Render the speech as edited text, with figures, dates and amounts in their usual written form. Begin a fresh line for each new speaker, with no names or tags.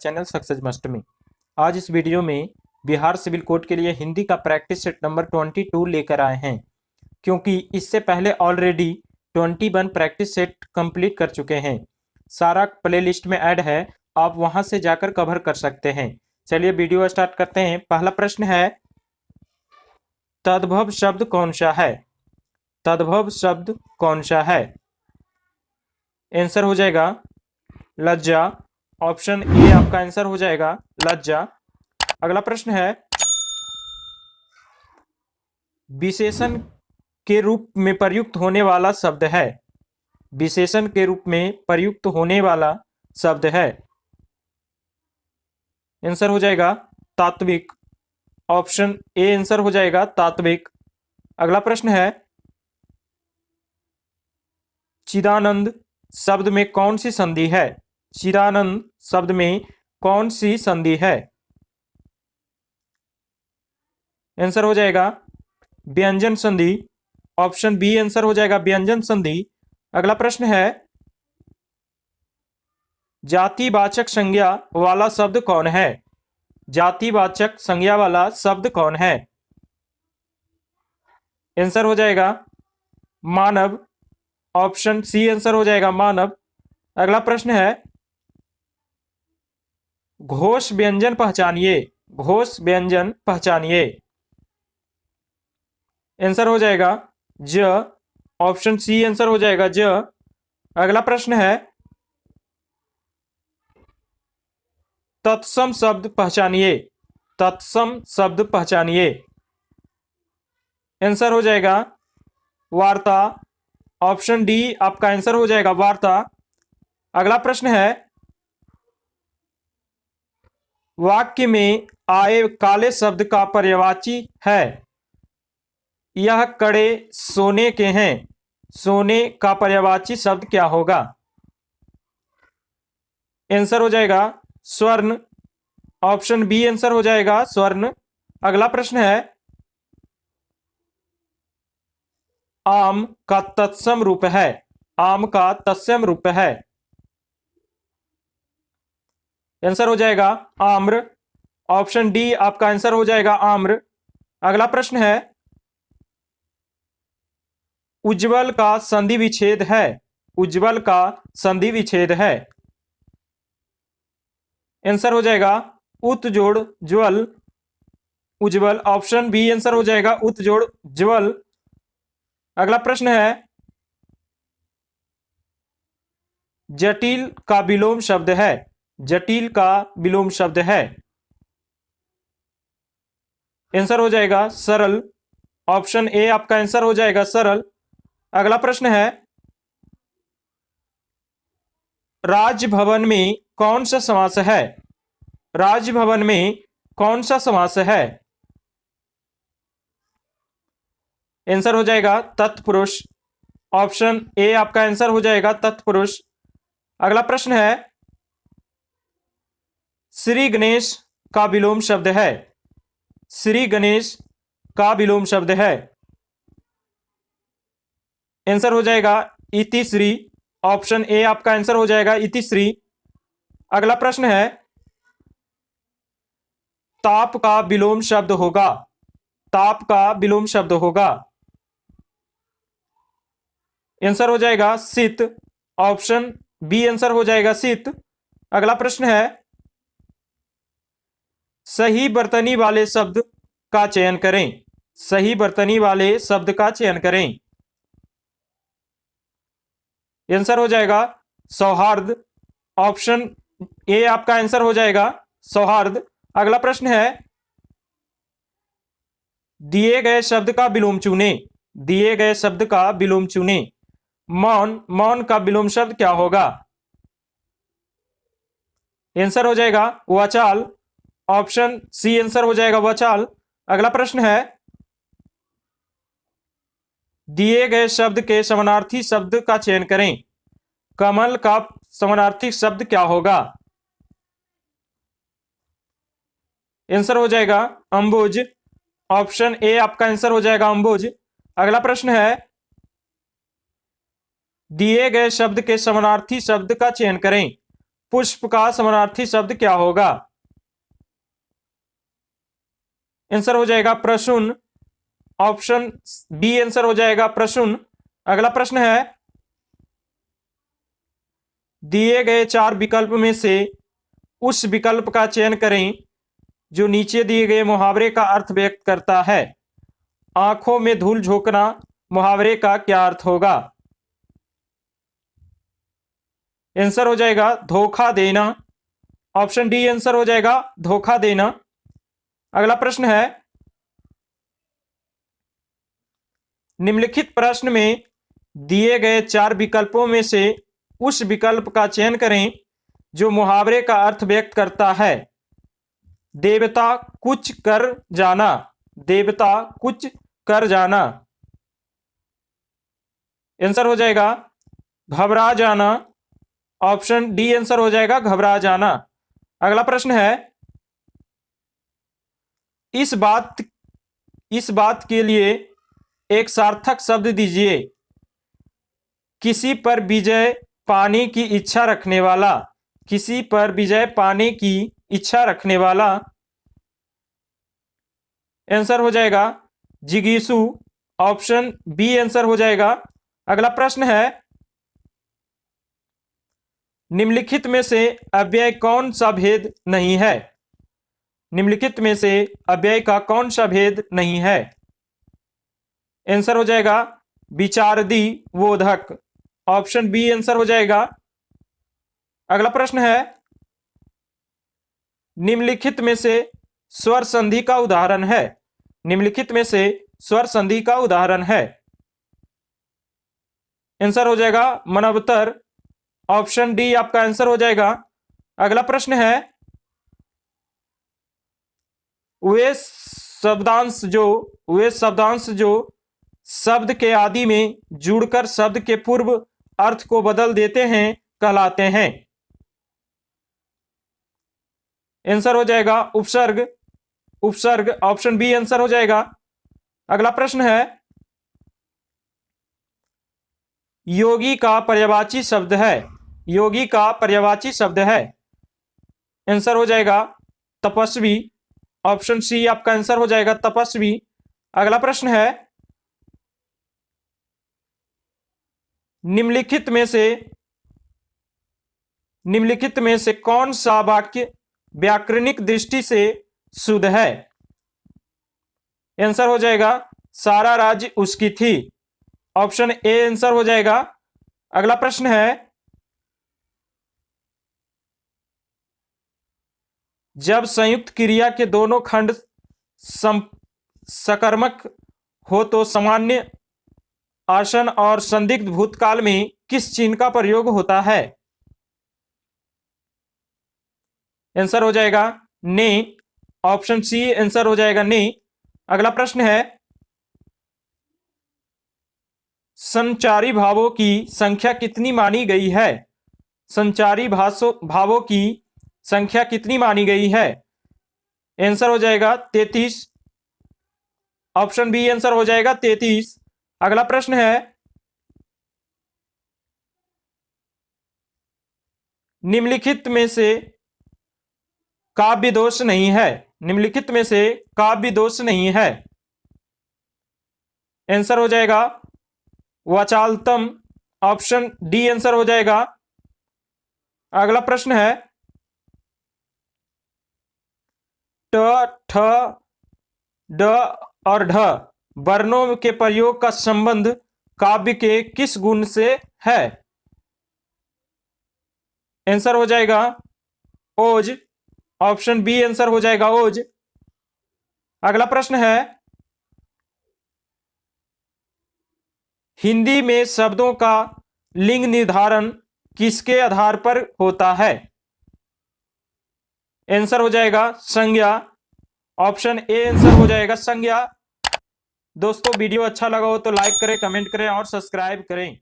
Channel success must में। आज इस वीडियो में बिहार सिविल कोड के लिए हिंदी का प्रैक्टिस सेट नंबर 22 लेकर आए हैं, क्योंकि इससे पहले ऑलरेडी 21 प्रैक्टिस सेट कंप्लीट कर चुके हैं। सारा प्लेलिस्ट में ऐड है, आप वहां से जाकर कवर कर सकते हैं। चलिए वीडियो स्टार्ट करते हैं। पहला प्रश्न है, तद्भव शब्द कौन सा है? तद्भव शब्द कौन सा है? आंसर हो जाएगा लज्जा। ऑप्शन ए आपका आंसर हो जाएगा लज्जा। अगला प्रश्न है, विशेषण के रूप में प्रयुक्त होने वाला शब्द है। विशेषण के रूप में प्रयुक्त होने वाला शब्द है। आंसर हो जाएगा तात्विक। ऑप्शन ए आंसर हो जाएगा तात्विक। अगला प्रश्न है, चिदानंद शब्द में कौन सी संधि है? चिदानंद शब्द में कौन सी संधि है? आंसर हो जाएगा व्यंजन संधि। ऑप्शन बी आंसर हो जाएगा व्यंजन संधि। अगला प्रश्न है, जातिवाचक संज्ञा वाला शब्द कौन है? जातिवाचक संज्ञा वाला शब्द कौन है? आंसर हो जाएगा मानव। ऑप्शन सी आंसर हो जाएगा मानव। अगला प्रश्न है, घोष व्यंजन पहचानिए। घोष व्यंजन पहचानिए। आंसर हो जाएगा ज। ऑप्शन सी आंसर हो जाएगा ज। अगला प्रश्न है, तत्सम शब्द पहचानिए। तत्सम शब्द पहचानिए। आंसर हो जाएगा वार्ता। ऑप्शन डी आपका आंसर हो जाएगा वार्ता। अगला प्रश्न है, वाक्य में आए काले शब्द का पर्यायवाची है। यह कड़े सोने के हैं। सोने का पर्यायवाची शब्द क्या होगा? आंसर हो जाएगा स्वर्ण। ऑप्शन बी आंसर हो जाएगा स्वर्ण। अगला प्रश्न है, आम का तत्सम रूप है। आम का तत्सम रूप है। आंसर हो जाएगा आम्र। ऑप्शन डी आपका आंसर हो जाएगा आम्र। अगला प्रश्न है, उज्ज्वल का संधि विच्छेद है। उज्ज्वल का संधि विच्छेद है। आंसर हो जाएगा उत जोड़ ज्वल। उज्ज्वल। ऑप्शन बी आंसर हो जाएगा उत जोड़ ज्वल। अगला प्रश्न है, जटिल का विलोम शब्द है। जटिल का विलोम शब्द है। आंसर हो जाएगा सरल। ऑप्शन ए आपका आंसर हो जाएगा सरल। अगला प्रश्न है, राजभवन में कौन सा समास है? राजभवन में कौन सा समास है? आंसर हो जाएगा तत्पुरुष। ऑप्शन ए आपका आंसर हो जाएगा तत्पुरुष। अगला प्रश्न है, श्री गणेश का विलोम शब्द है। श्री गणेश का विलोम शब्द है। आंसर हो जाएगा इतिश्री। ऑप्शन ए आपका आंसर हो जाएगा इतिश्री। अगला प्रश्न है, ताप का विलोम शब्द होगा। ताप का विलोम शब्द होगा। आंसर हो जाएगा शीत। ऑप्शन बी आंसर हो जाएगा शीत। अगला प्रश्न है, सही बर्तनी वाले शब्द का चयन करें। सही बर्तनी वाले शब्द का चयन करें। आंसर हो जाएगा सौहार्द। ऑप्शन ए आपका आंसर हो जाएगा सौहार्द। अगला प्रश्न है, दिए गए शब्द का विलोम चुने। दिए गए शब्द का विलोम चुने। मौन। मौन का विलोम शब्द क्या होगा? आंसर हो जाएगा वाचाल। ऑप्शन सी आंसर हो जाएगा वाचाल। अगला प्रश्न है, दिए गए शब्द के समानार्थी शब्द का चयन करें। कमल का समानार्थी शब्द क्या होगा? आंसर हो जाएगा अंबुज। ऑप्शन ए आपका आंसर हो जाएगा अंबुज। अगला प्रश्न है, दिए गए शब्द के समानार्थी शब्द का चयन करें। पुष्प का समानार्थी शब्द क्या होगा? आंसर हो जाएगा प्रसून। ऑप्शन बी आंसर हो जाएगा प्रसून। अगला प्रश्न है, दिए गए 4 विकल्प में से उस विकल्प का चयन करें जो नीचे दिए गए मुहावरे का अर्थ व्यक्त करता है। आंखों में धूल झोंकना मुहावरे का क्या अर्थ होगा? आंसर हो जाएगा धोखा देना। ऑप्शन डी आंसर हो जाएगा धोखा देना। अगला प्रश्न है, निम्नलिखित प्रश्न में दिए गए 4 विकल्पों में से उस विकल्प का चयन करें जो मुहावरे का अर्थ व्यक्त करता है। देवता कुछ कर जाना। देवता कुछ कर जाना। आंसर हो जाएगा घबरा जाना। ऑप्शन डी आंसर हो जाएगा घबरा जाना। अगला प्रश्न है, इस बात के लिए एक सार्थक शब्द दीजिए। किसी पर विजय पाने की इच्छा रखने वाला। किसी पर विजय पाने की इच्छा रखने वाला। आंसर हो जाएगा जिगीसु। ऑप्शन बी आंसर हो जाएगा। अगला प्रश्न है, निम्नलिखित में से अव्यय कौन सा भेद नहीं है? निम्नलिखित में से अव्यय का कौन सा भेद नहीं है? आंसर हो जाएगा विचारदी बोधक। ऑप्शन बी आंसर हो जाएगा। अगला प्रश्न है, निम्नलिखित में से स्वर संधि का उदाहरण है। निम्नलिखित में से स्वर संधि का उदाहरण है। आंसर हो जाएगा मनवतर। ऑप्शन डी आपका आंसर हो जाएगा। अगला प्रश्न है, वे शब्दांश जो शब्द के आदि में जुड़कर शब्द के पूर्व अर्थ को बदल देते हैं कहलाते हैं। आंसर हो जाएगा उपसर्ग। उपसर्ग। ऑप्शन बी आंसर हो जाएगा। अगला प्रश्न है, योगी का पर्यायवाची शब्द है। योगी का पर्यायवाची शब्द है। आंसर हो जाएगा तपस्वी। ऑप्शन सी आपका आंसर हो जाएगा तपस्वी। अगला प्रश्न है, निम्नलिखित में से कौन सा वाक्य व्याकरणिक दृष्टि से शुद्ध है? आंसर हो जाएगा सारा राज्य उसकी थी। ऑप्शन ए आंसर हो जाएगा। अगला प्रश्न है, जब संयुक्त क्रिया के दोनों खंड सकर्मक हो तो सामान्य आसन और संदिग्ध भूतकाल में किस चिन्ह का प्रयोग होता है? आंसर हो जाएगा ने। ऑप्शन सी आंसर हो जाएगा ने। अगला प्रश्न है, संचारी भावों की संख्या कितनी मानी गई है? संचारी भावों की संख्या कितनी मानी गई है? आंसर हो जाएगा 33। ऑप्शन बी आंसर हो जाएगा 33। अगला प्रश्न है, निम्नलिखित में से काव्य दोष नहीं है। निम्नलिखित में से काव्य दोष नहीं है। आंसर हो जाएगा वाचालतम। ऑप्शन डी आंसर हो जाएगा। अगला प्रश्न है, ट, ठ, ड और ढ वर्णों के प्रयोग का संबंध काव्य के किस गुण से है? आंसर हो जाएगा ओज। ऑप्शन बी आंसर हो जाएगा ओज। अगला प्रश्न है, हिंदी में शब्दों का लिंग निर्धारण किसके आधार पर होता है? आंसर हो जाएगा संज्ञा। ऑप्शन ए आंसर हो जाएगा संज्ञा। दोस्तों वीडियो अच्छा लगा हो तो लाइक करें, कमेंट करें और सब्सक्राइब करें।